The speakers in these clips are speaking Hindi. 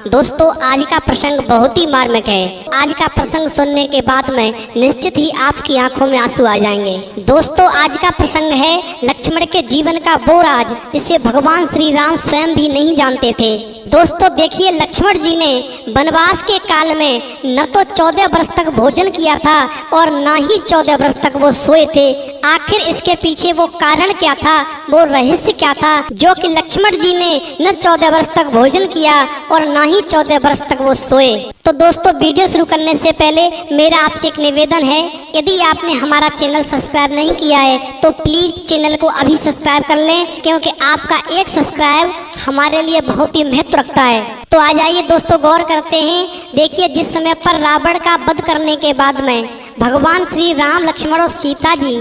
दोस्तों आज का प्रसंग बहुत ही मार्मिक है। आज का प्रसंग सुनने के बाद में निश्चित ही आपकी आंखों में आंसू आ जाएंगे। दोस्तों आज का प्रसंग है लक्ष्मण के जीवन का वो राज जिसे भगवान श्री राम स्वयं भी नहीं जानते थे। दोस्तों देखिए, लक्ष्मण जी ने वनवास के काल में न तो 14 वर्ष तक भोजन किया था और न ही 14 वर्ष तक वो सोए थे। आखिर इसके पीछे वो कारण क्या था, वो रहस्य क्या था जो कि लक्ष्मण जी ने न 14 वर्ष तक भोजन किया और न ही 14 वर्ष तक वो सोए। तो दोस्तों वीडियो शुरू करने से पहले मेरा आपसे एक निवेदन है, यदि आपने हमारा चैनल सब्सक्राइब नहीं किया है तो प्लीज चैनल को अभी सब्सक्राइब कर लें, क्योंकि आपका एक सब्सक्राइब हमारे लिए बहुत ही महत्व रखता है। तो आ जाइए दोस्तों गौर करते हैं। देखिए, जिस समय पर रावण का वध करने के बाद में भगवान श्री राम, लक्ष्मण और सीता जी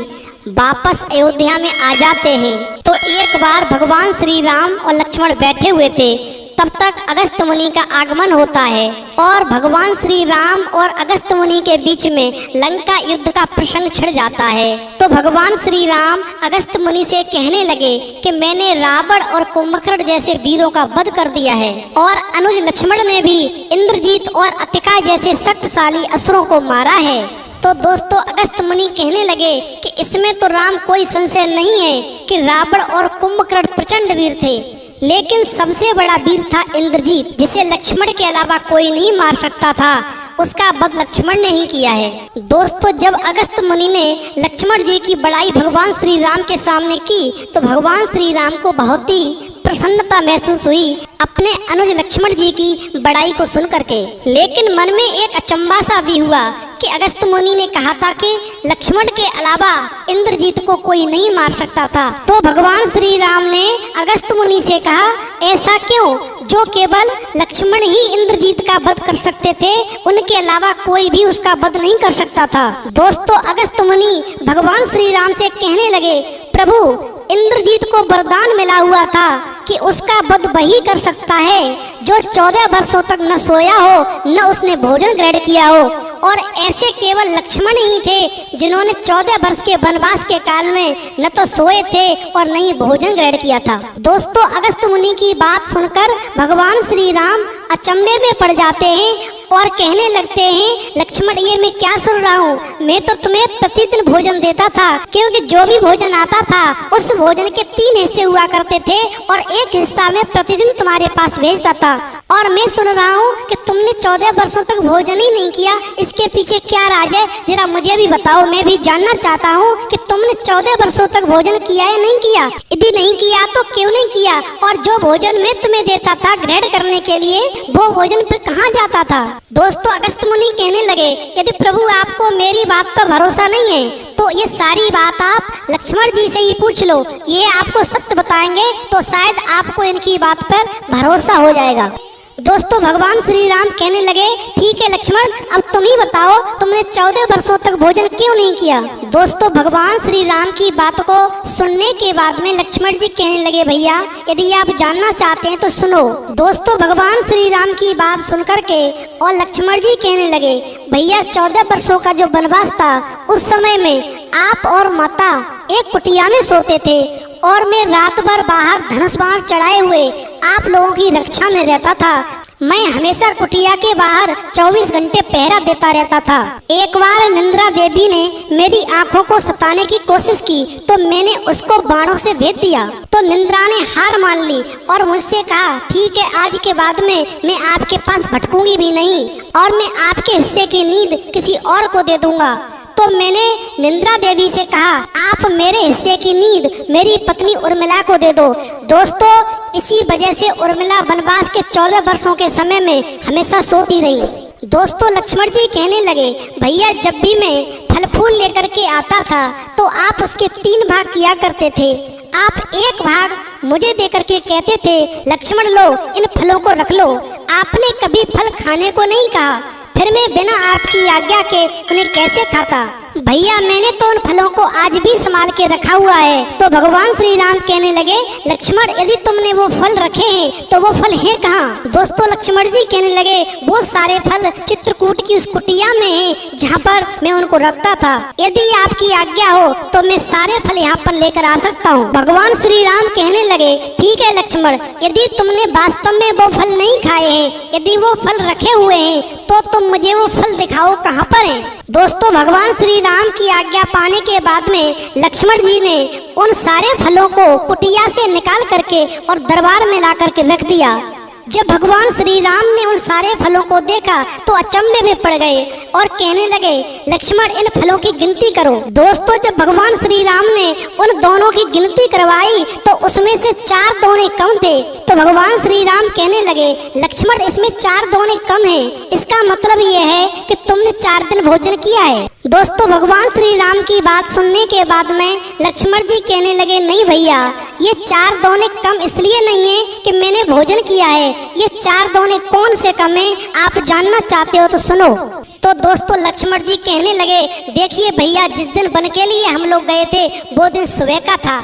वापस अयोध्या में आ जाते हैं, तो एक बार भगवान श्री राम और लक्ष्मण बैठे हुए थे, तब तक अगस्त्य मुनि का आगमन होता है और भगवान श्री राम और अगस्त्य मुनि के बीच में लंका युद्ध का प्रसंग छिड़ जाता है। तो भगवान श्री राम अगस्त्य मुनि से कहने लगे कि मैंने रावण और कुंभकर्ण जैसे वीरों का वध कर दिया है और अनुज लक्ष्मण ने भी इंद्रजीत और अतिका जैसे शक्तिशाली असुरों को मारा है। तो दोस्तों अगस्त्य मुनि कहने लगे कि इसमें तो राम कोई संशय नहीं है कि रावण और कुंभकर्ण प्रचंड वीर थे, लेकिन सबसे बड़ा वीर था इंद्रजीत, जिसे लक्ष्मण के अलावा कोई नहीं मार सकता था। उसका वध लक्ष्मण ने ही किया है। दोस्तों जब अगस्त्य मुनि ने लक्ष्मण जी की बड़ाई भगवान श्री राम के सामने की तो भगवान श्री राम को बहुत ही प्रसन्नता महसूस हुई अपने अनुज लक्ष्मण जी की बड़ाई को सुन करके। लेकिन मन में एक अचंभा सा भी हुआ कि अगस्त्य मुनि ने कहा था कि लक्ष्मण के अलावा इंद्रजीत को कोई नहीं मार सकता था। तो भगवान श्री राम ने अगस्त्य मुनि से कहा, ऐसा क्यों? जो केवल लक्ष्मण ही इंद्रजीत का वध कर सकते थे, उनके अलावा कोई भी उसका वध नहीं कर सकता था। दोस्तों अगस्त्य मुनि भगवान श्री राम से कहने लगे, प्रभु इंद्रजीत को वरदान मिला हुआ था कि उसका वध वही कर सकता है जो 14 वर्षों तक न सोया हो न उसने भोजन ग्रहण किया हो, और ऐसे केवल लक्ष्मण ही थे जिन्होंने 14 वर्ष के वनवास के काल में न तो सोए थे और न ही भोजन ग्रहण किया था। दोस्तों अगस्त्य मुनि की बात सुनकर भगवान श्री राम अचंभे में पड़ जाते हैं और कहने लगते हैं, लक्ष्मण ये मैं क्या सुन रहा हूँ? मैं तो तुम्हें प्रतिदिन भोजन देता था, क्योंकि जो भी भोजन आता था उस भोजन के 3 हिस्से हुआ करते थे और एक हिस्सा मैं प्रतिदिन तुम्हारे पास भेजता था। और मैं सुन रहा हूँ कि तुमने 14 वर्षों तक भोजन ही नहीं किया, इसके पीछे क्या राज है? जरा मुझे भी बताओ, मैं भी जानना चाहता हूँ कि तुमने 14 वर्षों तक भोजन किया या नहीं किया। यदि नहीं किया तो क्यों नहीं किया? और जो भोजन मैं तुम्हें देता था ग्रहण करने के लिए, वो भोजन फिर कहाँ जाता था? दोस्तों अगस्त्य मुनि कहने लगे, यदि प्रभु आपको मेरी बात पर भरोसा नहीं है तो ये सारी बात आप लक्ष्मण जी से ही पूछ लो, ये आपको सत्य बताएंगे तो शायद आपको इनकी बात पर भरोसा हो जाएगा। दोस्तों भगवान श्री राम कहने लगे, ठीक है लक्ष्मण, अब तुम ही बताओ तुमने 14 वर्षों तक भोजन क्यों नहीं किया? दोस्तों भगवान श्री राम की बात को सुनने के बाद में लक्ष्मण जी कहने लगे, भैया यदि आप जानना चाहते हैं तो सुनो। दोस्तों भगवान श्री राम की बात सुन करके और लक्ष्मण जी कहने लगे, भैया 14 वर्षों का जो वनवास था उस समय में आप और माता एक कुटिया में सोते थे और मैं रात भर बाहर धनुष बाण चढ़ाए हुए आप लोगों की रक्षा में रहता था। मैं हमेशा कुटिया के बाहर 24 घंटे पहरा देता रहता था। एक बार निंद्रा देवी ने मेरी आंखों को सताने की कोशिश की तो मैंने उसको बाणों से भेद दिया, तो निंद्रा ने हार मान ली और मुझसे कहा, ठीक है आज के बाद में मैं आपके पास भटकूंगी भी नहीं और मैं आपके हिस्से की नींद किसी और को दे दूंगा। तो मैंने निंद्रा देवी से कहा, आप मेरे हिस्से की नींद मेरी पत्नी उर्मिला को दे दो। दोस्तों इसी वजह से उर्मिला वनवास के 14 वर्षों के समय में हमेशा सोती रही। दोस्तों लक्ष्मण जी कहने लगे, भैया जब भी मैं फल फूल लेकर के आता था तो आप उसके 3 भाग किया करते थे। आप एक भाग मुझे देकर के कहते थे, लक्ष्मण लो इन फलों को रख लो। आपने कभी फल खाने को नहीं कहा, फिर मैं बिना आपकी आज्ञा के उन्हें कैसे खाता? भैया मैंने तो उन फलों को आज भी संभाल के रखा हुआ है। तो भगवान श्री राम कहने लगे, लक्ष्मण यदि तुमने वो फल रखे हैं तो वो फल है कहाँ? दोस्तों लक्ष्मण जी कहने लगे, वो सारे फल चित्रकूट की उस कुटिया में है जहाँ पर मैं उनको रखता था। यदि आपकी आज्ञा हो तो मैं सारे फल यहाँ पर लेकर आ सकता हूँ। भगवान श्री राम कहने लगे, ठीक है लक्ष्मण, यदि तुमने वास्तव में वो फल नहीं खाए हैं, यदि वो फल रखे हुए हैं तो तुम मुझे वो फल दिखाओ कहाँ पर है। दोस्तों भगवान श्री राम की आज्ञा पाने के बाद में लक्ष्मण जी ने उन सारे फलों को कुटिया से निकाल करके और दरबार में ला करके रख दिया। जब भगवान श्री राम ने उन सारे फलों को देखा तो अचंभे में पड़ गए और कहने लगे, लक्ष्मण इन फलों की गिनती करो। दोस्तों जब भगवान श्री राम ने उन दोनों की गिनती करवाई तो उसमें से 4 दोने कम थे। तो भगवान श्री राम कहने लगे, लक्ष्मण इसमें 4 दोने कम है, इसका मतलब ये है कि तुमने 4 दिन भोजन किया है। दोस्तों भगवान श्री राम की बात सुनने के बाद में लक्ष्मण जी कहने लगे, नहीं भैया, ये 4 दोने कम इसलिए नहीं है कि मैंने भोजन किया है, ये 4 दोने कौन से कम है आप जानना चाहते हो तो सुनो। तो दोस्तों लक्ष्मण जी कहने लगे, देखिए भैया, जिस दिन वन के लिए हम लोग गए थे वो दिन सुबह का था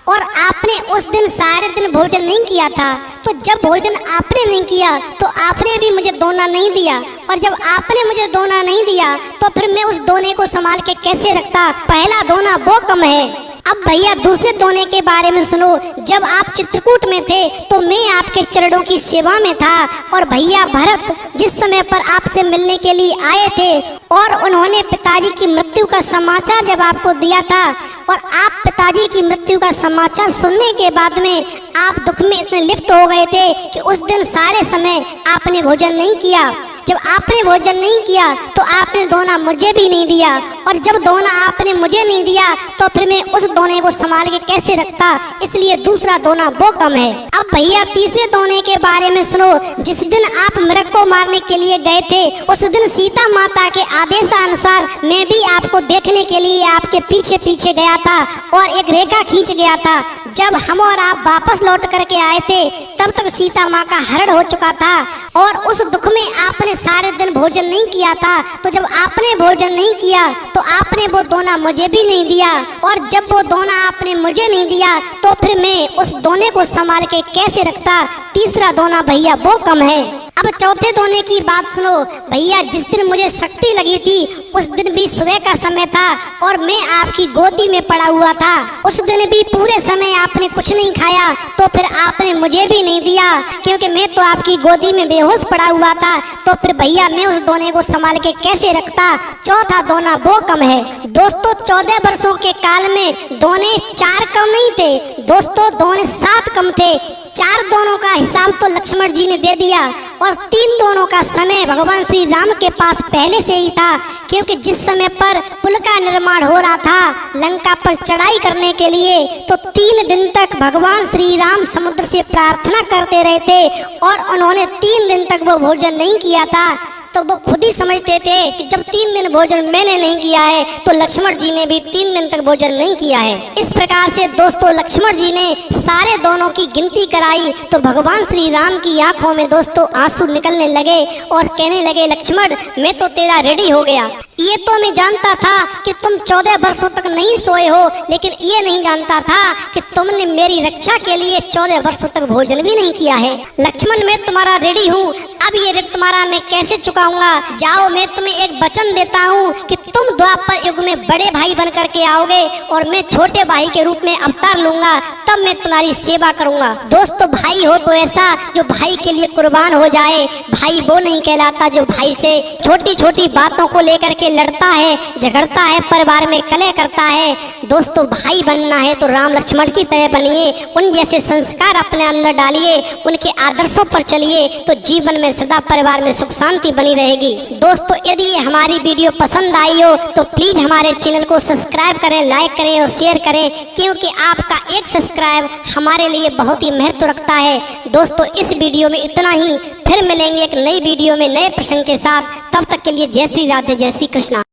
और आपने उस दिन सारे दिन भोजन नहीं किया था। तो जब भोजन आपने नहीं किया तो आपने भी मुझे दोना नहीं दिया, और जब आपने मुझे दोना नहीं दिया तो फिर मैं उस दोने को संभाल के कैसे रखता? पहला दोना वो कम है। अब भैया दूसरे दोने के बारे में सुनो। जब आप चित्रकूट में थे तो मैं आपके चरणों की सेवा में था, और भैया भरत जिस समय पर आपसे मिलने के लिए आए थे और उन्होंने पिताजी की मृत्यु का समाचार जब आपको दिया था, और आप पिताजी की मृत्यु का समाचार सुनने के बाद में आप दुख में इतने लिप्त हो गए थे कि उस दिन सारे समय आपने भोजन नहीं किया। जब आपने भोजन नहीं किया तो आपने दोना मुझे भी नहीं दिया, और जब दोना आपने मुझे नहीं दिया तो फिर मैं उस दोने को संभाल के कैसे रखता? इसलिए दूसरा दोना वो कम है। अब भैया तीसरे दोने के बारे में सुनो। जिस दिन आप मृग को मारने के लिए गए थे उस दिन सीता माता के आदेशानुसार मैं भी आपको देखने के लिए आपके पीछे पीछे गया था और एक रेखा खींच गया था। जब हम और आप वापस लौट करके आए थे तब तक सीता माँ का हरण हो चुका था, और उस दुख में आपने सारे दिन भोजन नहीं किया था। तो जब आपने भोजन नहीं किया तो आपने वो दोना मुझे भी नहीं दिया, और जब वो दोना आपने मुझे नहीं दिया तो फिर मैं उस दोने को संभाल के कैसे रखता? तीसरा दोना भैया वो कम है। अब चौथे दोने की बात सुनो। भैया जिस दिन मुझे शक्ति लगी थी उस दिन भी सुबह का समय था और मैं आपकी गोदी में पड़ा हुआ था। उस दिन भी पूरे समय आपने कुछ नहीं खाया, तो फिर आपने मुझे भी नहीं दिया क्योंकि मैं तो आपकी गोदी में बेहोश पड़ा हुआ था। तो फिर भैया मैं उस दोने को संभाल के कैसे रखता? चौथा दोना वो कम है। दोस्तों 14 वर्षों के काल में दोने 4 कम नहीं थे दोस्तों, दोने 7 कम थे। 4 दोनों का हिसाब तो लक्ष्मण जी ने दे दिया, और 3 दोनों का समय भगवान श्री राम के पास पहले से ही था, क्योंकि जिस समय पर पुल का निर्माण हो रहा था लंका पर चढ़ाई करने के लिए, तो 3 दिन तक भगवान श्री राम समुद्र से प्रार्थना करते रहे थे, और उन्होंने 3 दिन तक वो भोजन नहीं किया था। तो वो खुद ही समझते थे कि जब 3 दिन भोजन मैंने नहीं किया है तो लक्ष्मण जी ने भी 3 दिन तक भोजन नहीं किया है। इस प्रकार से दोस्तों लक्ष्मण जी ने सारे दोनों की गिनती कराई तो भगवान श्री राम की आंखों में दोस्तों आंसू निकलने लगे और कहने लगे, लक्ष्मण मैं तो तेरा रेडी हो गया। ये तो मैं जानता था कि तुम 14 वर्षों तक नहीं सोए हो, लेकिन ये नहीं जानता था कि तुमने मेरी रक्षा के लिए 14 वर्षों तक भोजन भी नहीं किया है। लक्ष्मण मैं तुम्हारा रेडी हूँ, अब ये ऋण तुम्हारा मैं कैसे चुकाऊंगा? जाओ मैं तुम्हें एक वचन देता हूँ कि तुम द्वापर युग में बड़े भाई बन करके आओगे और मैं छोटे भाई के रूप में अवतार लूंगा, तब मैं तुम्हारी सेवा करूंगा। दोस्तों भाई हो तो ऐसा जो भाई के लिए कुर्बान हो जाए। भाई वो नहीं कहलाता जो भाई से छोटी छोटी बातों को लेकर के लड़ता है, झगड़ता है, परिवार में कलह करता है। दोस्तों भाई बनना है तो राम लक्ष्मण की तरह बनिए, उन जैसे संस्कार अपने अंदर डालिए, उनके आदर्शों पर चलिए, तो जीवन में सदा परिवार में सुख शांति बनी रहेगी। दोस्तों यदि हमारी वीडियो पसंद आई हो तो प्लीज हमारे चैनल को सब्सक्राइब करें, लाइक करें और शेयर करें, क्योंकि आपका एक सब्सक्राइब हमारे लिए बहुत ही महत्व रखता है। दोस्तों इस वीडियो में इतना ही, फिर मिलेंगे एक नई वीडियो में नए प्रसंग के साथ। तब तक के लिए जय श्री राधे, जय श्री कृष्णा।